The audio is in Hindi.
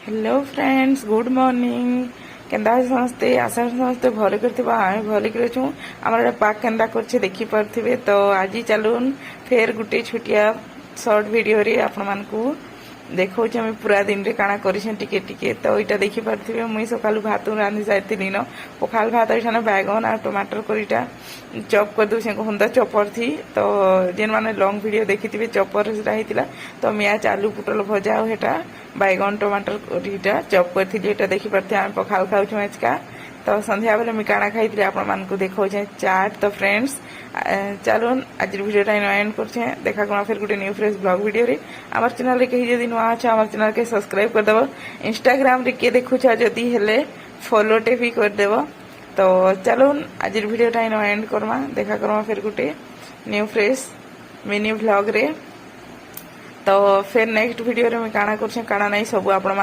Hello friends, good morning. केंदा समस्ते आशा समस्ते भल कर आम भल कर आमर पाक केंदा कर देखी पारे। तो आज चलून फेर गुटे छुटिया सर्ट वीडियो रे आपण मानकू देखो पूरा दिन रे काଣା करिसें टिके टिके। तो इटा देखी पारे मुई सकालू भात रांधि जाती न पखाल भात एठाने बैगन और टमाटर करीटा चॉप कर दूँ हुंदा चॉपर थी। तो जेन माने लॉन्ग वीडियो देखी थे चॉपर होता। तो मियाज आलू पुटल भजा हेटा बैगन टमाटर करीटा चॉप कर देखी पारे आम पखाल खाऊ आजका। तो संध्या बेले मुझे काଣା खाई आपण मानकू देखो चाट। तो फ्रेंड्स चलून आज वीडियोटा एंड करछे। देखा कोना फिर गुटे न्यू फ्रेश ब्लॉग वीडियो रे। आमर चैनल रे कही जदी नुआ अच्छा आमर चैनल के सब्सक्राइब कर देबो। इंस्टाग्राम रे के देखुछ जदी हेले फॉलो टे भी कर देबो। तो चलून आज वीडियोटा एंड करमा। देखा करमा फिर गुटे न्यू फ्रेश मिनी ब्लॉग रे। तो फिर नेक्स्ट वीडियो रे मैं काଣା करछे काଣା नहीं सब आपण